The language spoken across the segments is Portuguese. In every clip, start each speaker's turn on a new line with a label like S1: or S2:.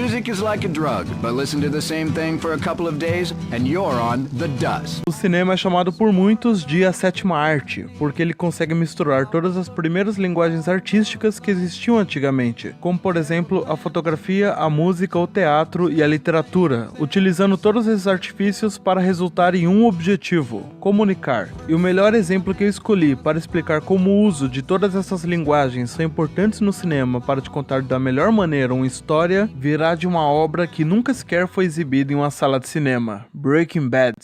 S1: Music is like a drug, but listen to the same thing for a couple of days and you're on the dust.
S2: O cinema é chamado por muitos de a sétima arte, porque ele consegue misturar todas as primeiras linguagens artísticas que existiam antigamente, como por exemplo a fotografia, a música, o teatro e a literatura, utilizando todos esses artifícios para resultar em um objetivo: comunicar. E o melhor exemplo que eu escolhi para explicar como o uso de todas essas linguagens são importantes no cinema para te contar da melhor maneira uma história virá de uma obra que nunca sequer foi exibida em uma sala de cinema: Breaking Bad.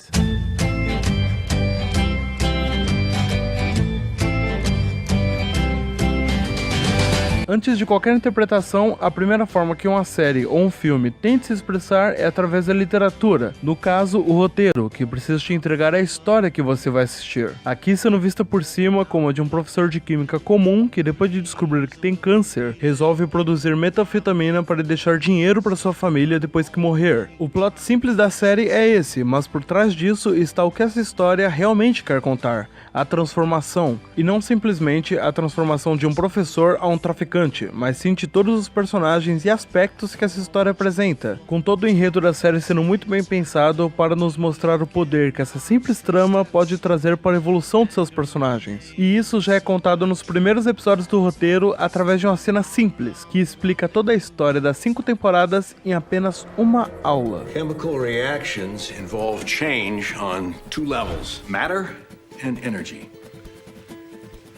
S2: Antes de qualquer interpretação, a primeira forma que uma série ou um filme tem de se expressar é através da literatura, no caso, o roteiro, que precisa te entregar a história que você vai assistir. Aqui sendo vista por cima como a de um professor de química comum que, depois de descobrir que tem câncer, resolve produzir metanfetamina para deixar dinheiro para sua família depois que morrer. O plot simples da série é esse, mas por trás disso está o que essa história realmente quer contar: a transformação, e não simplesmente a transformação de um professor a um traficante, mas sim de todos os personagens e aspectos que essa história apresenta, com todo o enredo da série sendo muito bem pensado para nos mostrar o poder que essa simples trama pode trazer para a evolução de seus personagens. E isso já é contado nos primeiros episódios do roteiro através de uma cena simples, que explica toda a história das 5 temporadas em apenas uma aula.
S3: Chemical reactions involve change on 2 levels: matter and energy.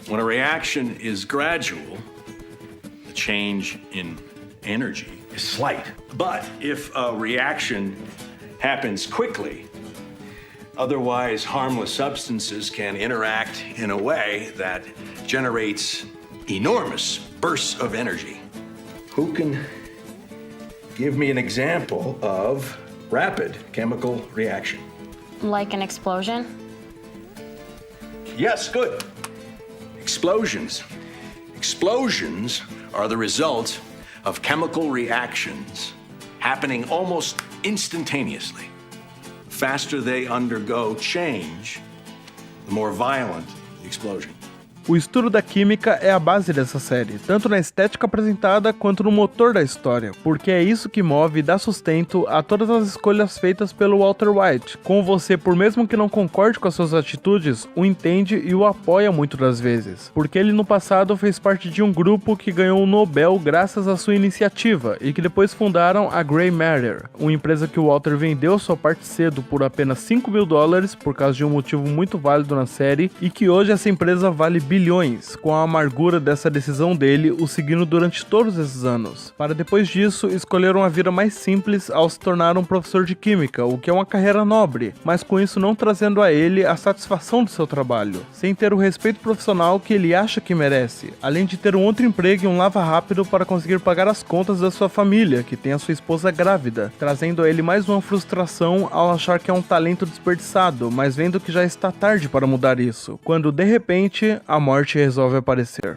S3: When a reaction is gradual, the change in energy is slight. But if a reaction happens quickly, otherwise harmless substances can interact in a way that generates enormous bursts of energy. Who can give me an example of rapid chemical reaction?
S4: Like an explosion?
S3: Yes, good. Explosions. Explosions are the result of chemical reactions happening almost instantaneously. The faster they undergo change, the more violent the explosion.
S2: O estudo da química é a base dessa série, tanto na estética apresentada quanto no motor da história, porque é isso que move e dá sustento a todas as escolhas feitas pelo Walter White, como você, por mesmo que não concorde com as suas atitudes, o entende e o apoia muitas das vezes, porque ele no passado fez parte de um grupo que ganhou o Nobel graças à sua iniciativa e que depois fundaram a Grey Matter, uma empresa que o Walter vendeu sua parte cedo por apenas $5.000 por causa de um motivo muito válido na série, e que hoje essa empresa vale bilhões, com a amargura dessa decisão dele o seguindo durante todos esses anos, para depois disso escolher uma vida mais simples ao se tornar um professor de química, o que é uma carreira nobre, mas com isso não trazendo a ele a satisfação do seu trabalho, sem ter o respeito profissional que ele acha que merece, além de ter um outro emprego e um lava-rápido para conseguir pagar as contas da sua família, que tem a sua esposa grávida, trazendo a ele mais uma frustração ao achar que é um talento desperdiçado, mas vendo que já está tarde para mudar isso, quando de repente a morte resolve aparecer.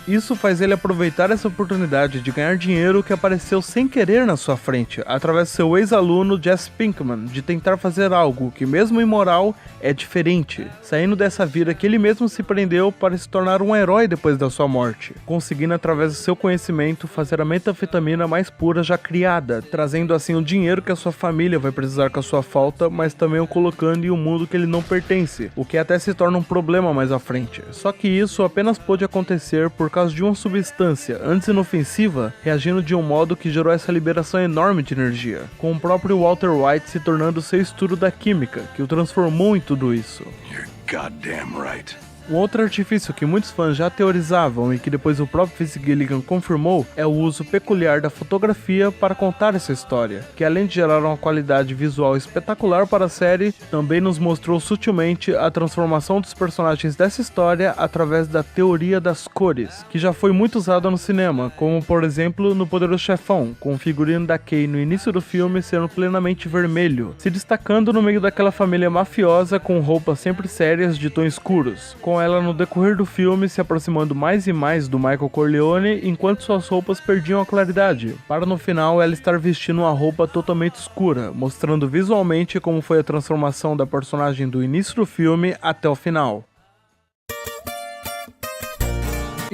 S2: Isso faz ele aproveitar essa oportunidade de ganhar dinheiro que apareceu sem querer na sua frente, através do seu ex-aluno Jesse Pinkman, de tentar fazer algo que, mesmo imoral, é diferente, saindo dessa vida que ele mesmo se prendeu para se tornar um herói depois da sua morte, conseguindo através do seu conhecimento fazer a metanfetamina mais pura já criada, trazendo assim o dinheiro que a sua família vai precisar com a sua falta, mas também o colocando em um mundo que ele não pertence, o que até se torna um problema mais à frente. Só que isso apenas pôde acontecer por causa de uma substância, antes inofensiva, reagindo de um modo que gerou essa liberação enorme de energia, com o próprio Walter White se tornando seu estudo da química, que o transformou em tudo isso.
S3: You're goddamn right.
S2: Um outro artifício que muitos fãs já teorizavam e que depois o próprio Vince Gilligan confirmou é o uso peculiar da fotografia para contar essa história, que além de gerar uma qualidade visual espetacular para a série, também nos mostrou sutilmente a transformação dos personagens dessa história através da teoria das cores, que já foi muito usada no cinema, como por exemplo no Poderoso Chefão, com o figurino da Kay no início do filme sendo plenamente vermelho, se destacando no meio daquela família mafiosa com roupas sempre sérias de tons escuros, com ela no decorrer do filme se aproximando mais e mais do Michael Corleone enquanto suas roupas perdiam a claridade, para no final ela estar vestindo uma roupa totalmente escura, mostrando visualmente como foi a transformação da personagem do início do filme até o final.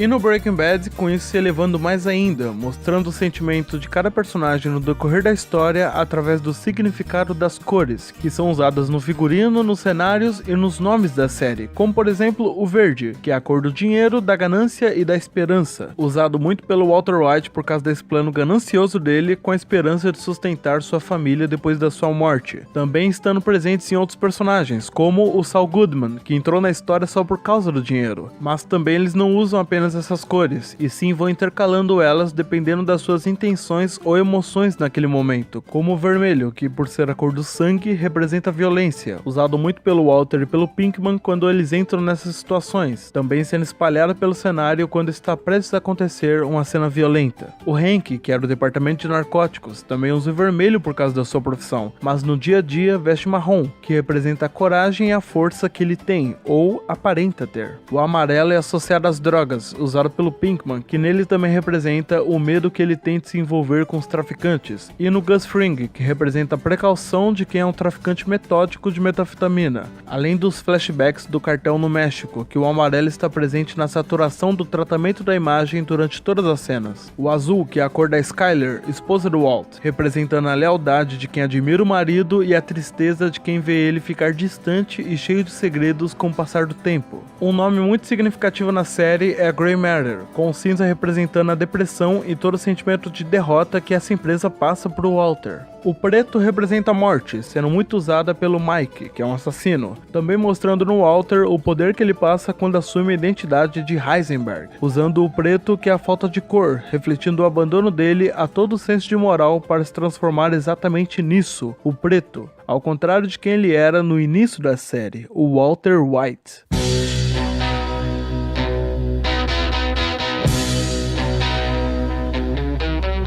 S2: E no Breaking Bad, com isso se elevando mais ainda, mostrando o sentimento de cada personagem no decorrer da história através do significado das cores, que são usadas no figurino, nos cenários e nos nomes da série, como por exemplo o verde, que é a cor do dinheiro, da ganância e da esperança, usado muito pelo Walter White por causa desse plano ganancioso dele com a esperança de sustentar sua família depois da sua morte. Também estando presentes em outros personagens, como o Saul Goodman, que entrou na história só por causa do dinheiro, mas também eles não usam apenas essas cores, e sim vão intercalando elas dependendo das suas intenções ou emoções naquele momento, como o vermelho, que por ser a cor do sangue representa violência, usado muito pelo Walter e pelo Pinkman quando eles entram nessas situações, também sendo espalhado pelo cenário quando está prestes a acontecer uma cena violenta. O Hank, que era do departamento de narcóticos, também usa o vermelho por causa da sua profissão, mas no dia a dia veste marrom, que representa a coragem e a força que ele tem, ou aparenta ter. O amarelo é associado às drogas, usado pelo Pinkman, que nele também representa o medo que ele tem de se envolver com os traficantes, e no Gus Fring, que representa a precaução de quem é um traficante metódico de metanfetamina, além dos flashbacks do cartel no México, que o amarelo está presente na saturação do tratamento da imagem durante todas as cenas. O azul, que é a cor da Skyler, esposa do Walt, representando a lealdade de quem admira o marido e a tristeza de quem vê ele ficar distante e cheio de segredos com o passar do tempo. Um nome muito significativo na série é a Grey Matter, com o cinza representando a depressão e todo o sentimento de derrota que essa empresa passa para o Walter. O preto representa a morte, sendo muito usada pelo Mike, que é um assassino, também mostrando no Walter o poder que ele passa quando assume a identidade de Heisenberg, usando o preto, que é a falta de cor, refletindo o abandono dele a todo o senso de moral para se transformar exatamente nisso, o preto, ao contrário de quem ele era no início da série, o Walter White.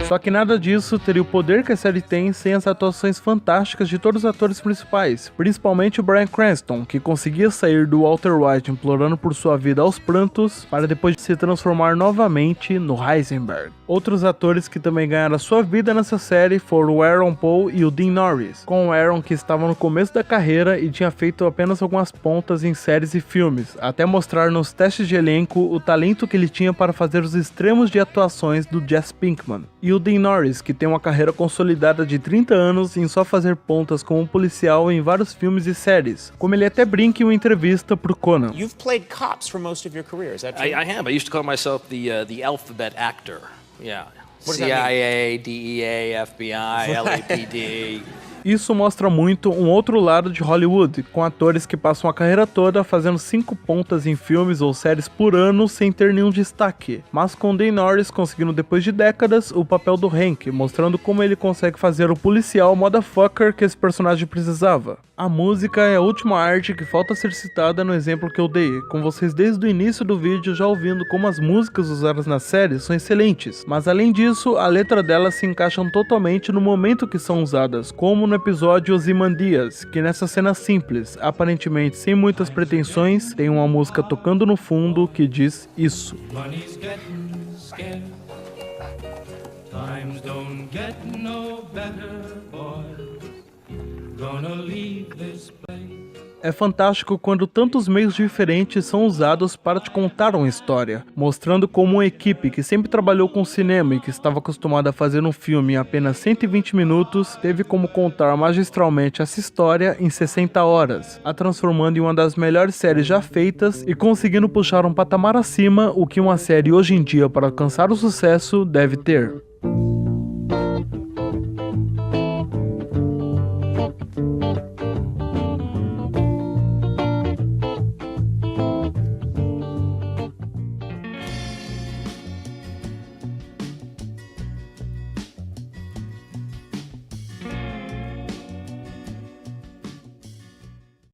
S2: Só que nada disso teria o poder que a série tem sem as atuações fantásticas de todos os atores principais, principalmente o Bryan Cranston, que conseguia sair do Walter White implorando por sua vida aos prantos, para depois se transformar novamente no Heisenberg. Outros atores que também ganharam a sua vida nessa série foram o Aaron Paul e o Dean Norris, com o Aaron que estava no começo da carreira e tinha feito apenas algumas pontas em séries e filmes, até mostrar nos testes de elenco o talento que ele tinha para fazer os extremos de atuações do Jesse Pinkman. E o Dean Norris, que tem uma carreira consolidada de 30 anos em só fazer pontas como um policial em vários filmes e séries, como ele até brinca em uma entrevista pro Conan.
S5: You've played cops for most of your career, is that true?
S6: I have. I used to call myself the alphabet actor. Yeah.
S5: What does that
S6: CIA, DEA, FBI, LAPD.
S2: Isso mostra muito um outro lado de Hollywood, com atores que passam a carreira toda fazendo 5 pontas em filmes ou séries por ano sem ter nenhum destaque, mas com Dean Norris conseguindo depois de décadas o papel do Hank, mostrando como ele consegue fazer o policial motherfucker que esse personagem precisava. A música é a última arte que falta ser citada no exemplo que eu dei, com vocês desde o início do vídeo já ouvindo como as músicas usadas na série são excelentes, mas além disso, a letra delas se encaixam totalmente no momento que são usadas, como no episódio Ozymandias, que nessa cena simples, aparentemente sem muitas pretensões, tem uma música tocando no fundo que diz isso.
S7: Money's getting scarce. Times don't get no better, boys. Gonna leave this place.
S2: É fantástico quando tantos meios diferentes são usados para te contar uma história, mostrando como uma equipe que sempre trabalhou com cinema e que estava acostumada a fazer um filme em apenas 120 minutos, teve como contar magistralmente essa história em 60 horas, a transformando em uma das melhores séries já feitas e conseguindo puxar um patamar acima o que uma série hoje em dia para alcançar o sucesso deve ter.